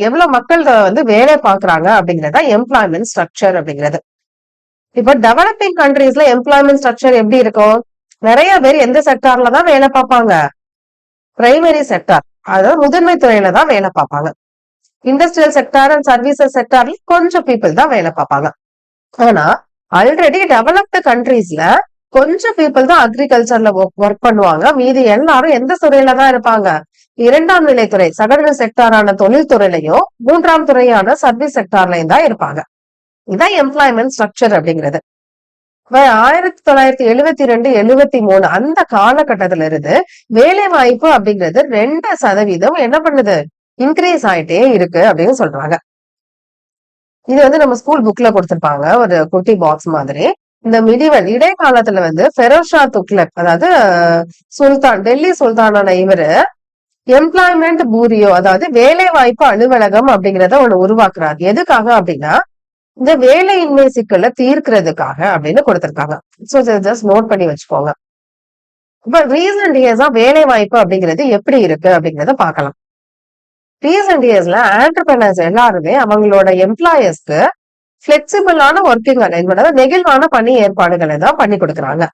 எவ்வளவு மக்கள் வேலை பாக்குறாங்க அப்படிங்கறத எம்ப்ளாய்மெண்ட் ஸ்ட்ரக்சர் அப்படிங்கிறது. இப்ப டெவலப்பிங் கண்ட்ரீஸ்ல எம்ப்ளாய்மெண்ட் ஸ்ட்ரக்சர் எப்படி இருக்கும்? நிறைய பேர் எந்த செக்டார்ல தான் வேலை பார்ப்பாங்க? பிரைமரி செக்டார், அதாவது முதன்மை துறையில தான் வேலை பார்ப்பாங்க. இண்டஸ்ட்ரியல் செக்டார் அண்ட் சர்வீசஸ் செக்டார்ல கொஞ்சம் பீப்புள் தான் வேலை பார்ப்பாங்க. ஆனா ஆல்ரெடி டெவலப்டு கண்ட்ரீஸ்ல கொஞ்சம் பீப்புள் தான் அக்ரிகல்ச்சர்ல ஒர்க் பண்ணுவாங்க. மீதி எல்லாரும் எந்த துறையில தான் இருப்பாங்க? இரண்டாம் நிலை துறை, செகண்டரி செக்டாரான தொழில் துறையிலையும் மூன்றாம் துறையான சர்வீஸ் செக்டார்லயும் தான் இருப்பாங்க. இதான் எம்ப்ளாய்மெண்ட் ஸ்ட்ரக்சர் அப்படிங்கிறது. 1972, 73 அந்த காலகட்டத்துல இருந்து வேலை வாய்ப்பு அப்படிங்கிறது 2% என்ன பண்ணுது? இன்க்ரீஸ் ஆயிட்டே இருக்கு அப்படின்னு சொல்றாங்க. இது நம்ம ஸ்கூல் புக்ல கொடுத்திருப்பாங்க, ஒரு குட்டி பாக்ஸ் மாதிரி. இந்த மிடிவல் இடைக்காலத்துல ஃபெரோஷா துக்ளக், அதாவது சுல்தான், டெல்லி சுல்தானான இவரு எம்ப்ளாய்மெண்ட் பூரியோ, அதாவது வேலை வாய்ப்பு அலுவலகம் அப்படிங்கிறத ஒண்ணு உருவாக்குறாரு. எதுக்காக அப்படின்னா இந்த வேலையின்மை சிக்கலை தீர்க்கிறதுக்காக அப்படின்னு கொடுத்திருக்காங்க. சோ ஜஸ்ட் நோட் பண்ணி வச்சுக்கோங்க. இப்ப ரீசன்ட் இயர்ஸா வேலை வாய்ப்பு அப்படிங்கிறது எப்படி இருக்கு அப்படிங்கறத பாக்கலாம். ரீசன்ட் இயர்ஸ்ல ஆண்டர்பிரனர்ஸ் எல்லாருமே அவங்களோட எம்ப்ளாயர்ஸ்க்கு பிளெக்சிபிளான ஒர்க்கிங் அரேஞ்ச்மெண்ட், அதாவது நெகிழ்வான பணி ஏற்பாடுகளை தான் பண்ணி கொடுக்குறாங்க.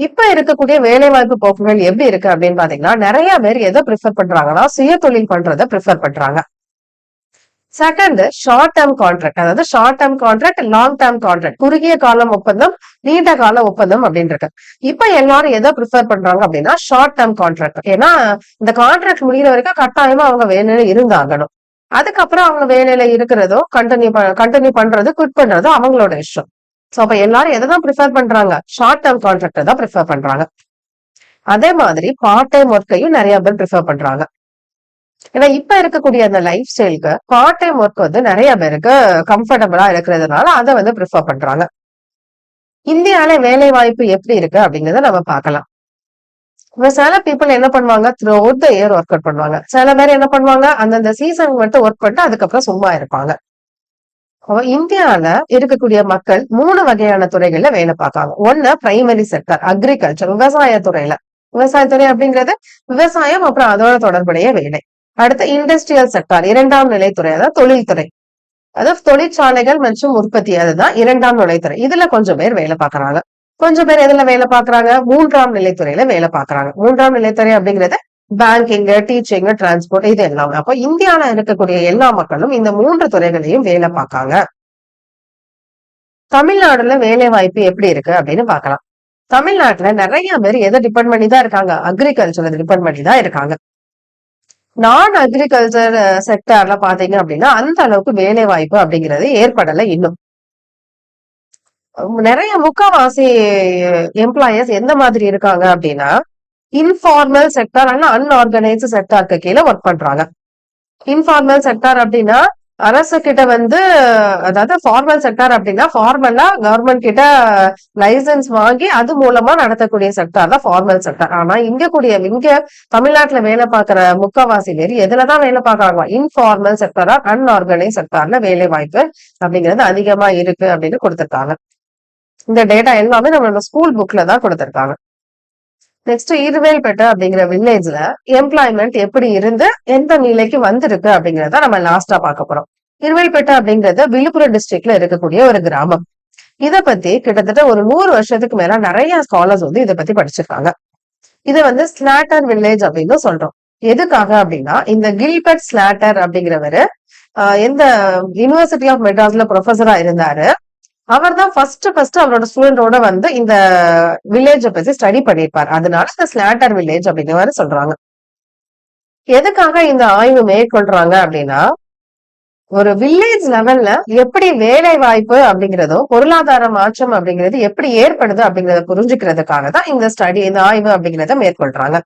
இப்ப இருக்கக்கூடிய வேலை வாய்ப்பு போக்குகள் எப்படி இருக்கு அப்படின்னு பாத்தீங்கன்னா, நிறைய பேர் எதை ப்ரிஃபர் பண்றாங்கன்னா சுய தொழில் பண்றதை ப்ரிஃபர் பண்றாங்க. செகண்ட், ஷார்ட் டேர்ம் கான்ட்ராக்ட், அதாவது short term contract, long term contract, குறுகிய காலம் ஒப்பந்தம், நீண்ட கால ஒப்பந்தம் அப்படின்னு இருக்கு. இப்ப எல்லாரும் எதை ப்ரிஃபர் பண்றாங்க அப்படின்னா ஷார்ட் டேர்ம் கான்ட்ராக்ட். ஏன்னா இந்த கான்ட்ராக்ட் முடிகிற வரைக்கும் கட்டாயமா அவங்க வேலையில இருந்தாகணும். அதுக்கப்புறம் அவங்க வேலையில இருக்கிறதோ கண்டினியூ பண்றது, குவிட் பண்றதோ அவங்களோட இஷ்டம். சோ அப்ப எல்லாரும் எதை தான் ப்ரிஃபர் பண்றாங்க? ஷார்ட் டேர்ம் கான்ட்ராக்ட் தான் ப்ரிஃபர் பண்றாங்க. அதே மாதிரி பார்ட் டைம் ஒர்க்கையும் நிறைய பேர் ப்ரிஃபர் பண்றாங்க. ஏன்னா இப்ப இருக்கக்கூடிய அந்த லைஃப் ஸ்டைலுக்கு பார்ட் டைம் ஒர்க் நிறைய பேருக்கு கம்ஃபர்டபுளா இருக்கிறதுனால அதை ப்ரிஃபர் பண்றாங்க. இந்தியால வேலை வாய்ப்பு எப்படி இருக்கு அப்படிங்கறத நம்ம பார்க்கலாம். இப்ப சில பீப்புள் என்ன பண்ணுவாங்க? Through out the year work out பண்ணுவாங்க. சில பேர் என்ன பண்ணுவாங்க? அந்தந்த சீசன் மட்டும் ஒர்க் பண்ணிட்டு அதுக்கப்புறம் சும்மா இருப்பாங்க. இந்தியால இருக்கக்கூடிய மக்கள் 3 வகையான துறைகள்ல வேலை பார்க்காங்க. ஒன்னு பிரைமரி செக்டர், அக்ரிகல்ச்சர், விவசாய துறையில. விவசாயத்துறை அப்படிங்கிறது விவசாயம் அப்புறம் அதோட தொடர்புடைய வேலை. அடுத்து இண்டஸ்ட்ரியல் செக்டார், 2ஆம் நிலைத்துறை, அதாவது தொழில்துறை, அதாவது தொழிற்சாலைகள் மற்றும் உற்பத்தி, அதுதான் 2ஆம் நிலைத்துறை. இதுல கொஞ்சம் பேர் வேலை பார்க்கறாங்க. கொஞ்சம் பேர் எதுல வேலை பார்க்கறாங்க? 3ஆம் நிலைத்துறையில வேலை பார்க்கறாங்க. 3ஆம் நிலைத்துறை அப்படிங்கிறது பேங்கிங், டீச்சிங், டிரான்ஸ்போர்ட், இது எல்லாமே. அப்போ இந்தியால இருக்கக்கூடிய எல்லா மக்களும் இந்த 3 துறைகளையும் வேலை பார்க்காங்க. தமிழ்நாடுல வேலை வாய்ப்பு எப்படி இருக்கு அப்படின்னு பாக்கலாம். தமிழ்நாட்டுல நிறைய பேர் எதை டிபெண்ட் பண்ணி தான் இருக்காங்க? அக்ரிகல்ச்சர் டிபெண்ட் பண்ணி தான் இருக்காங்க. நான் அக்ரிகல்ச்சர் செக்டார்ல பாத்தீங்க அப்படின்னா அந்த அளவுக்கு வேலை வாய்ப்பு அப்படிங்கிறது ஏற்படல இன்னும். நிறைய முக்காவாசி எம்ப்ளாயர்ஸ் எந்த மாதிரி இருக்காங்க அப்படின்னா இன்ஃபார்மல் செக்டார், அன்ஆர்கனைஸ்டு செக்டாருக்கு கீழே ஒர்க் பண்றாங்க. இன்ஃபார்மல் செக்டார் அப்படின்னா அரசு கிட்ட வந்து அதாவது ஃபார்மல் செக்டார் அப்படின்னா ஃபார்மலா கவர்மெண்ட் கிட்ட லைசன்ஸ் வாங்கி அது மூலமா நடத்தக்கூடிய செக்டார் தான் ஃபார்மல் செக்டார். ஆனா இங்க தமிழ்நாட்டுல வேலை பார்க்கிற முக்காவாசி பேர் எதுலதான் வேலை பார்க்கறாங்க, இன்ஃபார்மல் செக்டாரா அன்ஆர்கனைஸ் செக்டார்ல வேலை வாய்ப்பு அப்படிங்கிறது அதிகமா இருக்கு அப்படின்னு கொடுத்திருக்காங்க. இந்த டேட்டா எல்லாமே நம்மளோட ஸ்கூல் புக்ல தான் கொடுத்திருக்காங்க. நெக்ஸ்ட் இருவேல்பேட்டை அப்படிங்கிற வில்லேஜ்ல எம்ப்ளாய்மெண்ட் எப்படி இருந்து எந்த நிலைக்கு வந்திருக்கு அப்படிங்கறத நம்ம லாஸ்டா பார்க்க போறோம். இருவேல்பேட்டை அப்படிங்கிறது விழுப்புரம் டிஸ்ட்ரிக்ட்ல இருக்கக்கூடிய ஒரு கிராமம். இத பத்தி கிட்டத்தட்ட ஒரு 100 வருஷத்துக்கு மேல நிறைய ஸ்காலர்ஸ் வந்து இதை பத்தி படிச்சிருக்காங்க. இதை வந்து ஸ்லாட்டர் வில்லேஜ் அப்படின்னு சொல்றோம். எதுக்காக அப்படின்னா இந்த கில்பர்ட் ஸ்லாட்டர் அப்படிங்கிறவரு எந்த யூனிவர்சிட்டி ஆஃப் மெட்ராஸ்ல ப்ரொஃபஸரா இருந்தாரு. அவர் தான் ஃபர்ஸ்ட் அவரோட ஸ்டூடெண்டோட வந்து இந்த வில்லேஜ பத்தி ஸ்டடி பண்ணிருப்பாரு. அதனால இந்த ஸ்லாட்டர் வில்லேஜ் அப்படிங்கிற மாதிரி சொல்றாங்க. எதுக்காக இந்த ஆய்வு மேற்கொள்றாங்க அப்படின்னா ஒரு வில்லேஜ் லெவல்ல எப்படி வேலை வாய்ப்பு அப்படிங்கிறதும் பொருளாதார மாற்றம் அப்படிங்கிறது எப்படி ஏற்படுது அப்படிங்கறத புரிஞ்சுக்கிறதுக்காக தான் இந்த ஆய்வு அப்படிங்கிறத மேற்கொள்றாங்க.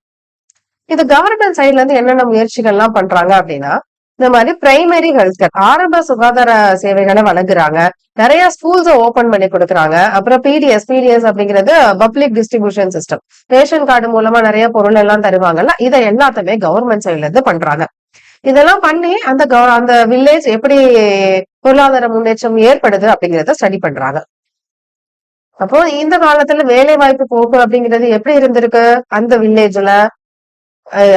இது கவர்மெண்ட் சைட்ல இருந்து என்னென்ன முயற்சிகள்லாம் பண்றாங்க அப்படின்னா இந்த மாதிரி பிரைமரி ஹெல்த் கேர் ஆரம்ப சுகாதார சேவைகளை வழங்குறாங்க. நிறைய ஸ்கூல்ஸ் ஓபன் பண்ணி கொடுக்குறாங்க. அப்புறம் பிடிஎஸ் அப்படிங்கிறது public distribution system, ration card மூலமா நிறைய பொருள் எல்லாம் தருவாங்கல்ல, இதை எல்லாத்தையுமே கவர்மெண்ட் சைட்ல இருந்து பண்றாங்க. இதெல்லாம் பண்ணி அந்த வில்லேஜ் எப்படி பொருளாதார முன்னேற்றம் ஏற்படுது அப்படிங்கறத ஸ்டடி பண்றாங்க. அப்போ இந்த காலத்துல வேலை வாய்ப்பு போக்கு அப்படிங்கிறது எப்படி இருந்திருக்கு, அந்த வில்லேஜ்ல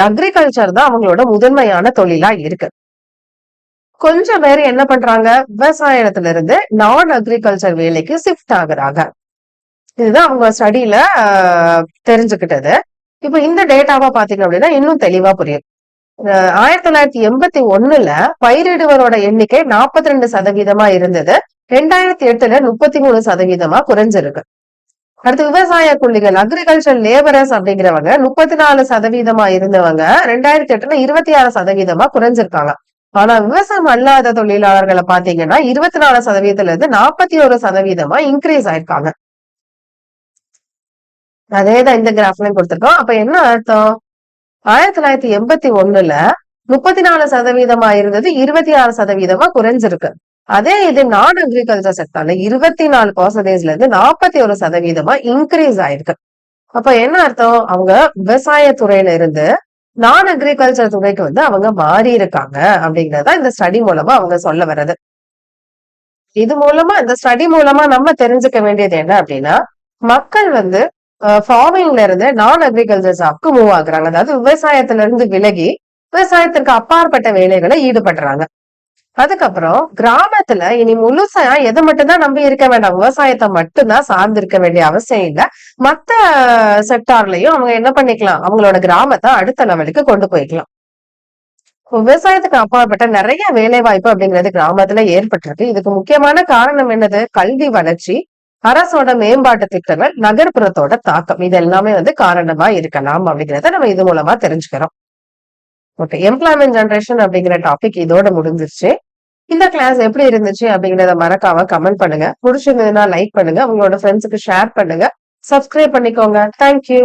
அக்ரிகல்ச்சர் தான் அவங்களோட முதன்மையான தொழிலா இருக்கு. கொஞ்சம் பேர் என்ன பண்றாங்க, விவசாயத்துல இருந்து நான் அக்ரிகல்ச்சர் வேலைக்கு ஷிஃப்ட் ஆகுறாங்க. இதுதான் அவங்க ஸ்டடியில தெரிஞ்சுக்கிட்டது. இப்ப இந்த டேட்டாவா பாத்தீங்க அப்படின்னா இன்னும் தெளிவா புரியும். 1981 பயிரிடுவரோட எண்ணிக்கை 42% இருந்தது. 2008 33% குறைஞ்சிருக்கு. அடுத்து விவசாய புள்ளிகள் அக்ரிகல்ச்சர் லேபரர்ஸ் அப்படிங்கிறவங்க 34% இருந்தவங்க 2008 26% குறைஞ்சிருக்காங்க. ஆனா விவசாயம் அல்லாத தொழிலாளர்களை பாத்தீங்கன்னா 24% இருந்து 41% இன்க்ரீஸ் ஆயிருக்காங்க. அதேதான் இந்த கிராஃப்லயும் கொடுத்திருக்கோம். அப்ப என்ன அர்த்தம், 1981 34% இருந்தது 26% குறைஞ்சிருக்கு. அதே இது நான் அக்ரிகல்ச்சர் செக்டர்ல 24% இருந்து 41% இன்க்ரீஸ் ஆயிருக்கு. அப்ப என்ன அர்த்தம், அவங்க விவசாய துறையில இருந்து நான் அக்ரிகல்ச்சர் துறைக்கு வந்து அவங்க மாறி இருக்காங்க அப்படிங்கறத இந்த ஸ்டடி மூலமா அவங்க சொல்ல வர்றது. இது மூலமா இந்த ஸ்டடி மூலமா நம்ம தெரிஞ்சுக்க வேண்டியது என்ன அப்படின்னா மக்கள் வந்து ஃபார்மிங்ல இருந்து நான் அக்ரிகல்ச்சர் ஜாப்க்கு மூவ் ஆகுறாங்க. அதாவது விவசாயத்துல இருந்து விலகி விவசாயத்திற்கு அப்பாற்பட்ட வேலைகளை ஈடுபடுறாங்க. அதுக்கப்புறம் கிராமத்துல இனி முழுசா எதை மட்டும்தான் நம்பி இருக்க வேண்டாம், விவசாயத்தை மட்டும்தான் சார்ந்து இருக்க வேண்டிய அவசியம் இல்ல. மத்த செக்டார்லயும் அவங்க என்ன பண்ணிக்கலாம், அவங்களோட கிராமத்தை அடுத்த லெவலுக்கு கொண்டு போய்க்கலாம். விவசாயத்துக்கு அப்பாற்பட்ட நிறைய வேலை வாய்ப்பு அப்படிங்கிறது கிராமத்துல ஏற்பட்டிருக்கு. இதுக்கு முக்கியமான காரணம் என்னது, கல்வி வளர்ச்சி, அரசோட மேம்பாட்டு திட்டங்கள், நகர்ப்புறத்தோட தாக்கம், இது எல்லாமே வந்து காரணமா இருக்கலாம் அப்படிங்கிறத நம்ம இது மூலமா தெரிஞ்சுக்கிறோம். ஓகே, எம்ப்ளாய்மெண்ட் ஜெனரேஷன் அப்படிங்கிற டாபிக் இதோட முடிஞ்சிருச்சு. இந்த கிளாஸ் எப்படி இருந்துச்சு அப்படிங்கறத மறக்காம கமெண்ட் பண்ணுங்க. பிடிச்சிருந்ததுன்னா லைக் பண்ணுங்க, உங்களோட ஃப்ரெண்ட்ஸுக்கு ஷேர் பண்ணுங்க, சப்ஸ்கிரைப் பண்ணிக்கோங்க. தேங்க்யூ.